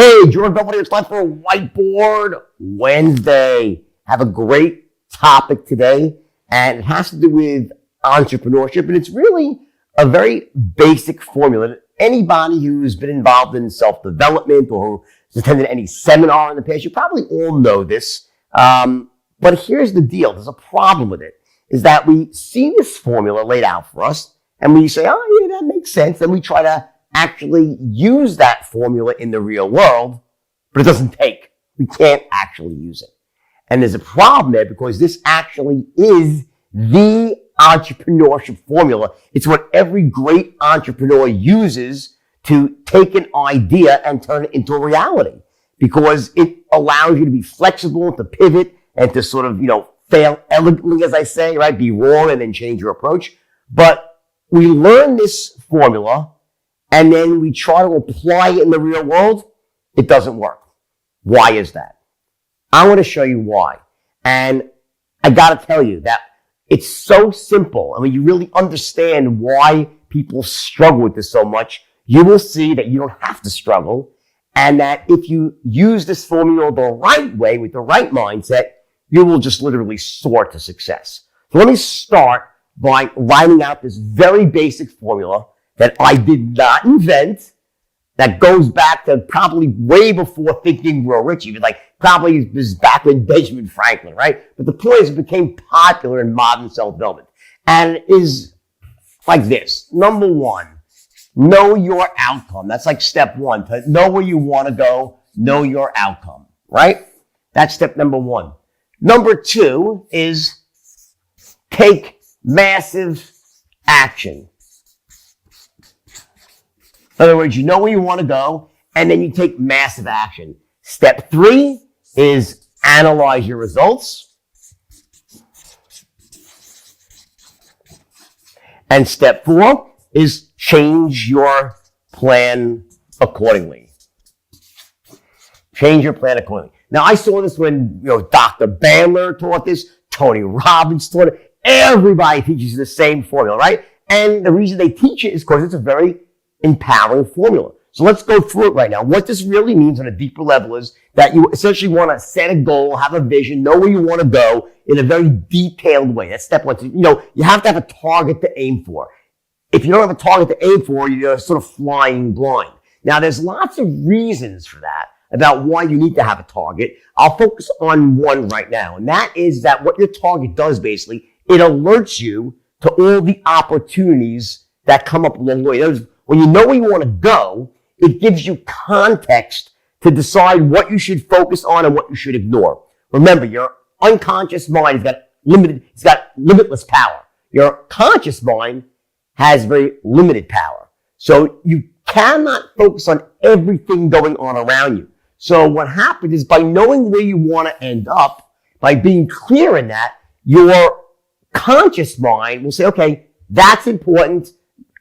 Hey, Jordan Belfort here. It's time for a Whiteboard Wednesday. Have a great topic today, and it has to do with entrepreneurship, and it's really a very basic formula. Anybody who's been involved in self-development or who's attended any seminar in the past, you probably all know this. But here's the deal. There's a problem with it, is that we see this formula laid out for us, and we say, oh, yeah, that makes sense. Then we try to actually use that formula in the real world, but it doesn't take. We can't actually use it. And there's a problem there because this actually is the entrepreneurship formula. It's what every great entrepreneur uses to take an idea and turn it into a reality, because it allows you to be flexible, to pivot, and to sort of, fail elegantly, as I say, right? Be wrong and then change your approach. But we learn this formula and then we try to apply it in the real world. It doesn't work. Why is that? I want to show you why. And I got to tell you that it's so simple. I mean, you really understand why people struggle with this so much. You will see that you don't have to struggle, and that if you use this formula the right way with the right mindset, you will just literally soar to success. So let me start by writing out this very basic formula that I did not invent, that goes back to probably way before thinking we're rich, even probably was back with Benjamin Franklin, right? But the point is, it became popular in modern self-development. And it is like this. Number one, know your outcome. That's like step one. To know where you want to go, know your outcome, right? That's step number one. Number two is take massive action. In other words, you know where you want to go, and then you take massive action. Step three is analyze your results. And step four is change your plan accordingly. Change your plan accordingly. Now, I saw this when, Dr. Bandler taught this, Tony Robbins taught it. Everybody teaches the same formula, right? And the reason they teach it is because it's a very empowering formula. So let's go through it right now. What this really means on a deeper level is that you essentially want to set a goal, have a vision, know where you want to go in a very detailed way. That's step one. So, you have to have a target to aim for. If you don't have a target to aim for, you're sort of flying blind. Now, there's lots of reasons for that, about why you need to have a target. I'll focus on one right now, and that is that what your target does, basically, it alerts you to all the opportunities that come up along the way. When you know where you want to go, it gives you context to decide what you should focus on and what you should ignore. Remember, your unconscious mind it's got limitless power. Your conscious mind has very limited power. So you cannot focus on everything going on around you. So what happens is, by knowing where you want to end up, by being clear in that, your conscious mind will say, okay, that's important.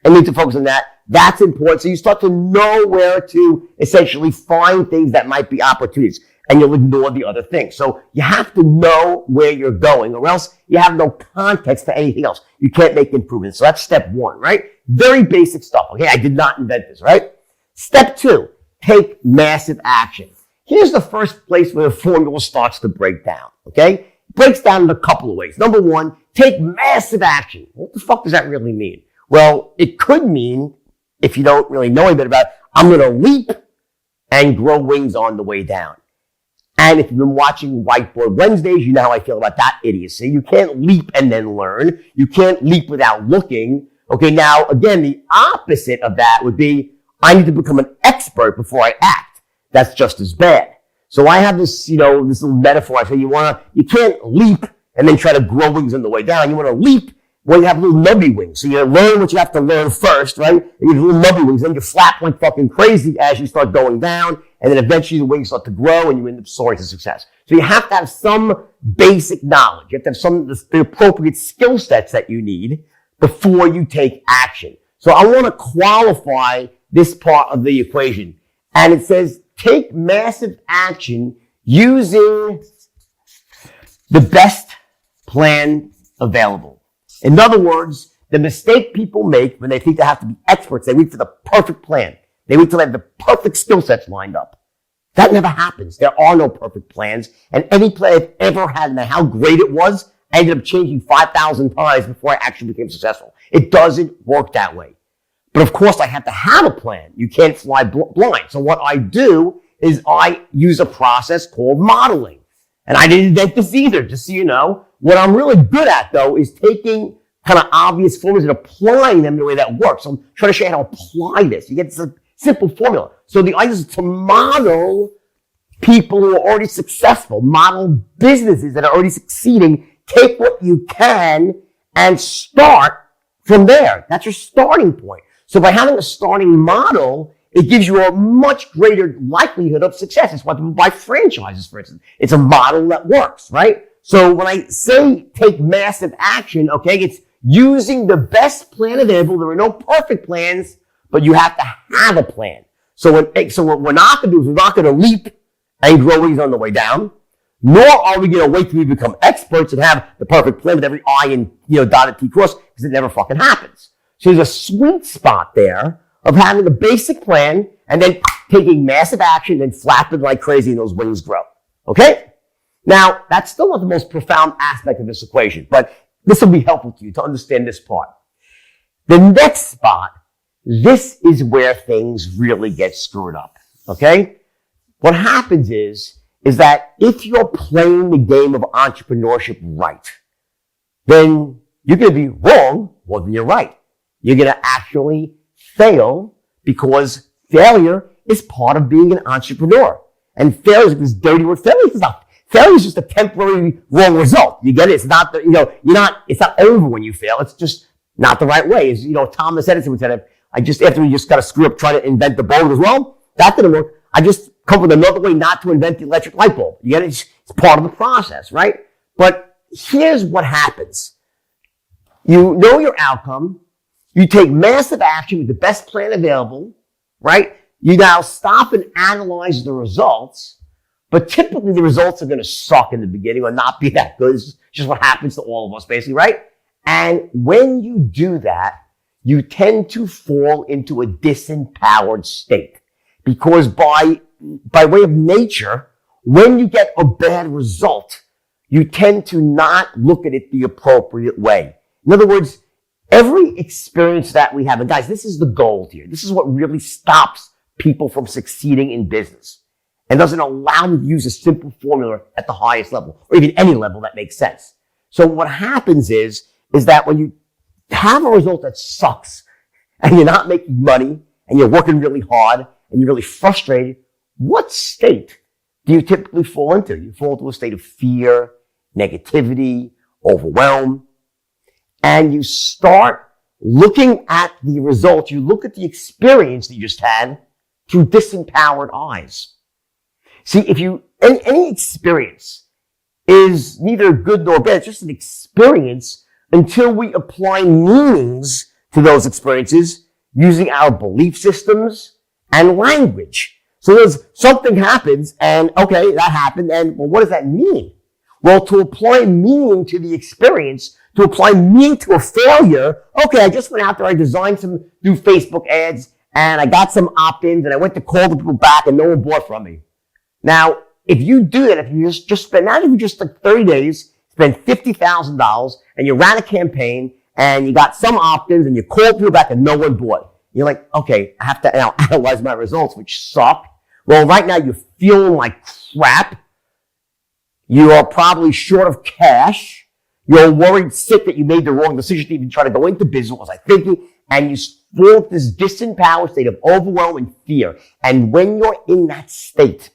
I need to focus on that. That's important. So you start to know where to essentially find things that might be opportunities, and you'll ignore the other things. So you have to know where you're going, or else you have no context for anything else. You can't make improvements. So that's step one, right? Very basic stuff. Okay, I did not invent this, right? Step two, take massive action. Here's the first place where the formula starts to break down, okay? It breaks down in a couple of ways. Number one, take massive action. What the fuck does that really mean? Well, it could mean, if you don't really know anything about it, I'm going to leap and grow wings on the way down. And if you've been watching Whiteboard Wednesdays, you know how I feel about that idiocy. You can't leap and then learn. You can't leap without looking. Okay, now, again, the opposite of that would be, I need to become an expert before I act. That's just as bad. So I have this, this little metaphor. I say you can't leap and then try to grow wings on the way down. You want to leap when you have little nubby wings. So you learn what you have to learn first, right? And you have little nubby wings. Then you flap like fucking crazy as you start going down. And then eventually the wings start to grow and you end up soaring to success. So you have to have some basic knowledge. You have to have the appropriate skill sets that you need before you take action. So I want to qualify this part of the equation. And it says, take massive action using the best plan available. In other words, the mistake people make when they think they have to be experts, they wait for the perfect plan. They wait till they have the perfect skill sets lined up. That never happens. There are no perfect plans. And any plan I've ever had, no matter how great it was, I ended up changing 5,000 times before I actually became successful. It doesn't work that way. But of course, I have to have a plan. You can't fly blind. So what I do is I use a process called modeling. And I didn't invent this either, just so you know. What I'm really good at, though, is taking kind of obvious formulas and applying them in a way that works. So I'm trying to show you how to apply this. You get this simple formula. So the idea is to model people who are already successful, model businesses that are already succeeding. Take what you can and start from there. That's your starting point. So by having a starting model, it gives you a much greater likelihood of success. It's why people buy franchises, for instance. It's a model that works, right? So when I say take massive action, okay, it's using the best plan available. There are no perfect plans, but you have to have a plan. So what we're not going to do is we're not going to leap and grow wings on the way down, nor are we going to wait till we become experts and have the perfect plan with every I and, dotted T cross, because it never fucking happens. So there's a sweet spot there of having a basic plan and then taking massive action and flapping like crazy and those wings grow. Okay? Now, that's still not the most profound aspect of this equation, but this will be helpful to you to understand this part. The next spot, this is where things really get screwed up. Okay? What happens is that if you're playing the game of entrepreneurship right, then you're going to be wrong more than you're right. You're going to actually fail because failure is part of being an entrepreneur. And failure is this dirty word. Failure is just a temporary wrong result. You get it? It's not it's not over when you fail. It's just not the right way. As Thomas Edison would say, after he just got to screw up trying to invent the bulb as well, that didn't work. I just come up with another way not to invent the electric light bulb. You get it? It's part of the process, right? But here's what happens. You know your outcome. You take massive action with the best plan available, right? You now stop and analyze the results, but typically the results are going to suck in the beginning or not be that good. It's just what happens to all of us, basically, right? And when you do that, you tend to fall into a disempowered state because by way of nature, when you get a bad result, you tend to not look at it the appropriate way. In other words, every experience that we have, and guys, this is the gold here. This is what really stops people from succeeding in business and doesn't allow them to use a simple formula at the highest level or even any level that makes sense. So what happens is that when you have a result that sucks and you're not making money and you're working really hard and you're really frustrated, what state do you typically fall into? You fall into a state of fear, negativity, overwhelm. And you start looking at the results, you look at the experience that you just had through disempowered eyes. See, any experience is neither good nor bad, it's just an experience until we apply meanings to those experiences using our belief systems and language. So there's something happens and okay, that happened and well, what does that mean? Well, to apply meaning to the experience, to apply meaning to a failure, okay, I just went out there, I designed some new Facebook ads, and I got some opt-ins, and I went to call the people back, and no one bought from me. Now, if you do that, if you just spend, not even just like 30 days, spend $50,000, and you ran a campaign, and you got some opt-ins, and you called people back, and no one bought. You're like, okay, I have to now analyze my results, which suck. Well, right now, you're feeling like crap. You are probably short of cash. You're worried sick that you made the wrong decision to even try to go into business. What was I thinking? And you fall into this disempowered state of overwhelm and fear. And when you're in that state,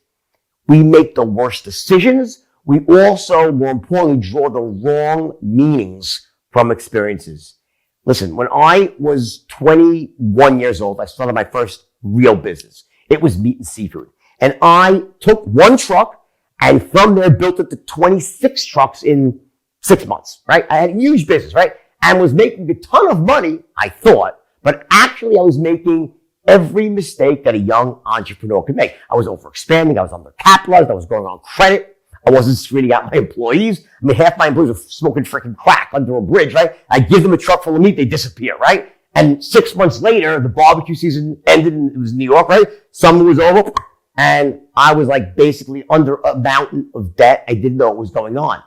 we make the worst decisions. We also, more importantly, draw the wrong meanings from experiences. Listen, when I was 21 years old, I started my first real business. It was meat and seafood. And I took one truck and from there built it to 26 trucks in 6 months, right? I had a huge business, right? And was making a ton of money, I thought, but actually I was making every mistake that a young entrepreneur could make. I was overexpanding, I was undercapitalized, I was going on credit, I wasn't screening out my employees. I mean, half my employees were smoking freaking crack under a bridge, right? I give them a truck full of meat, they disappear, right? And 6 months later, the barbecue season ended and it was New York, right? Summer was over. and I was like basically under a mountain of debt. I didn't know what was going on.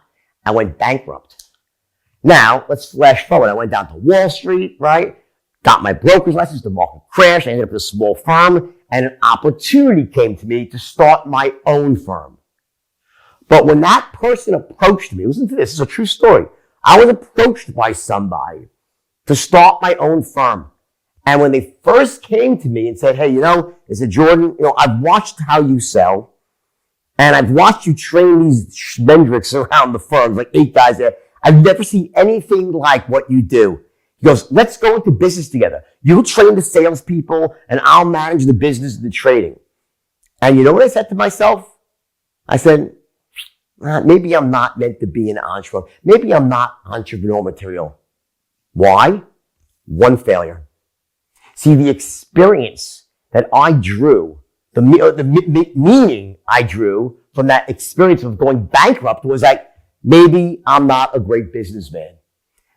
I went bankrupt. Now, let's flash forward. I went down to Wall Street, right? Got my broker's license, the market crashed. I ended up with a small firm, and an opportunity came to me to start my own firm. But when that person approached me, listen to this, it's a true story. I was approached by somebody to start my own firm. And when they first came to me and said, hey, they said, Jordan, I've watched how you sell, and I've watched you train these schmendricks around the firm, like 8 guys there. I've never seen anything like what you do. He goes, let's go into business together. You train the salespeople, and I'll manage the business and the trading. And you know what I said to myself? I said, maybe I'm not meant to be an entrepreneur. Maybe I'm not entrepreneur material. Why? One failure. See, the experience that I drew, the meaning I drew from that experience of going bankrupt was like, maybe I'm not a great businessman.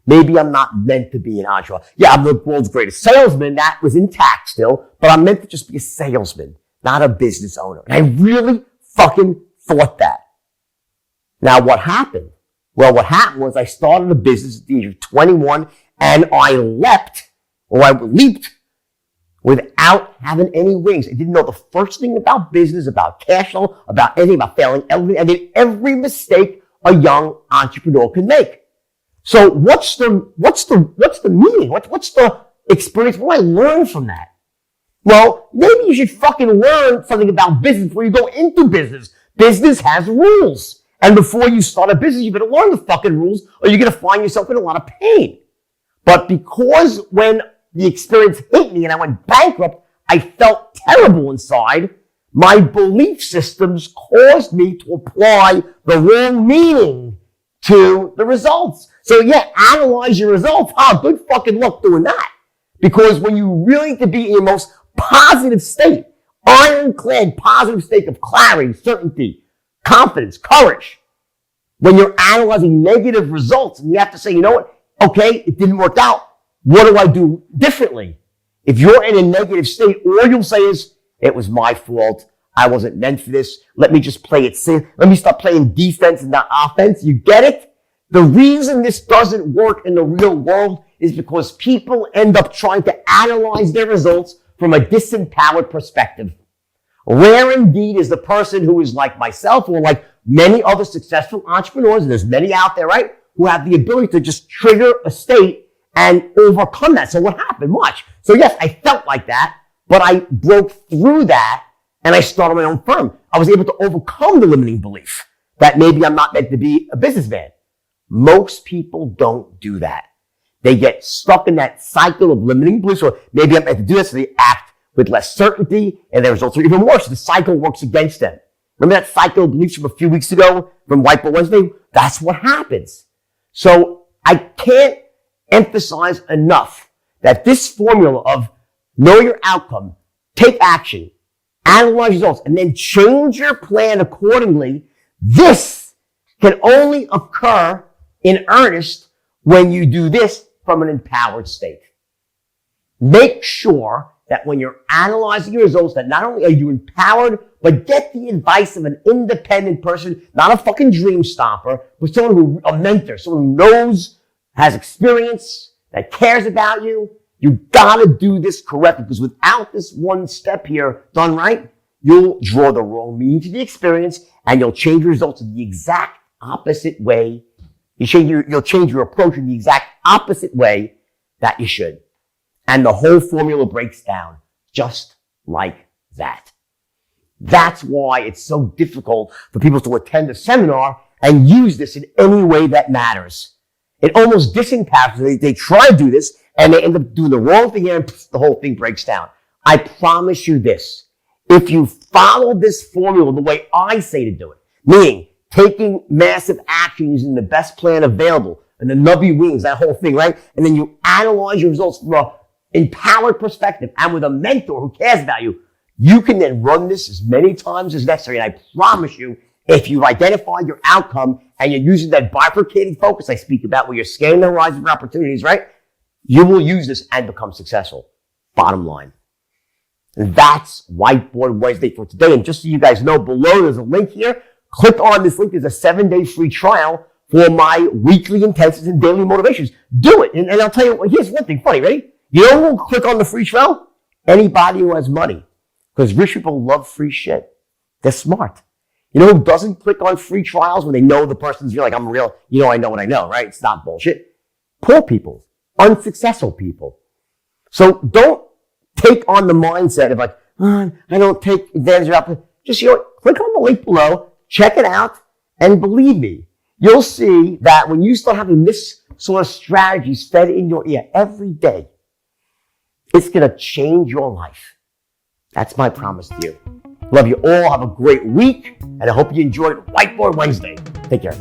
Maybe I'm not meant to be an entrepreneur. Yeah, I'm the world's greatest salesman. That was intact still, but I'm meant to just be a salesman, not a business owner. And I really fucking thought that. Now, what happened? Well, what happened was I started a business at the age of 21, and I leaped without having any wings. I didn't know the first thing about business, about cash flow, about anything, about failing, everything. I did every mistake a young entrepreneur can make. So what's the meaning? What's the experience? What do I learn from that? Well, maybe you should fucking learn something about business before you go into business. Business has rules. And before you start a business, you better learn the fucking rules, or you're going to find yourself in a lot of pain. But because when the experience hit me and I went bankrupt, I felt terrible inside. My belief systems caused me to apply the wrong meaning to the results. So yeah, analyze your results. Good fucking luck doing that. Because when you really need to be in your most positive state, ironclad positive state of clarity, certainty, confidence, courage, when you're analyzing negative results and you have to say, you know what? Okay, it didn't work out. What do I do differently? If you're in a negative state, all you'll say is, it was my fault. I wasn't meant for this. Let me just play it safe. Let me start playing defense and not offense. You get it? The reason this doesn't work in the real world is because people end up trying to analyze their results from a disempowered perspective. Rare indeed is the person who is like myself or like many other successful entrepreneurs, and there's many out there, right, who have the ability to just trigger a state and overcome that. So what happened? Watch. So yes, I felt like that, but I broke through that and I started my own firm. I was able to overcome the limiting belief that maybe I'm not meant to be a businessman. Most people don't do that. They get stuck in that cycle of limiting beliefs, or maybe I'm meant to do this, so they act with less certainty, and their results are even worse. The cycle works against them. Remember that cycle of beliefs from a few weeks ago from Whiteboard Wednesday? That's what happens. So I can't emphasize enough that this formula of know your outcome, take action, analyze results, and then change your plan accordingly, this can only occur in earnest when you do this from an empowered state. Make sure that when you're analyzing your results, that not only are you empowered, but get the advice of an independent person, not a fucking dream stopper, but a mentor, someone who knows, has experience, that cares about you. You gotta do this correctly, because without this one step here done right, you'll draw the wrong meaning to the experience, and you'll change your results in the exact opposite way. You'll change your approach in the exact opposite way that you should. And the whole formula breaks down just like that. That's why it's so difficult for people to attend a seminar and use this in any way that matters. It almost disempowers them. They try to do this and they end up doing the wrong thing and the whole thing breaks down. I promise you this. If you follow this formula the way I say to do it, meaning taking massive action using the best plan available and the nubby wings, that whole thing, right? And then you analyze your results from an empowered perspective and with a mentor who cares about you, you can then run this as many times as necessary. And I promise you, if you've identified your outcome and you're using that bifurcating focus I speak about where you're scanning the horizon for opportunities, right? You will use this and become successful. Bottom line. And that's Whiteboard Wednesday for today. And just so you guys know, below there's a link here. Click on this link. There's a 7-day free trial for my weekly intensives and daily motivations. Do it. And I'll tell you, here's one thing funny. Ready? You know who will click on the free trial? Anybody who has money. Because rich people love free shit. They're smart. You know who doesn't click on free trials when they know the person's like, I'm real, I know what I know, right? It's not bullshit. Poor people. Unsuccessful people. So don't take on the mindset of like, I don't take advantage of it. Just, click on the link below, check it out, and believe me, you'll see that when you start having this sort of strategy fed in your ear every day, it's going to change your life. That's my promise to you. Love you all. Have a great week. And I hope you enjoyed Whiteboard Wednesday. Take care.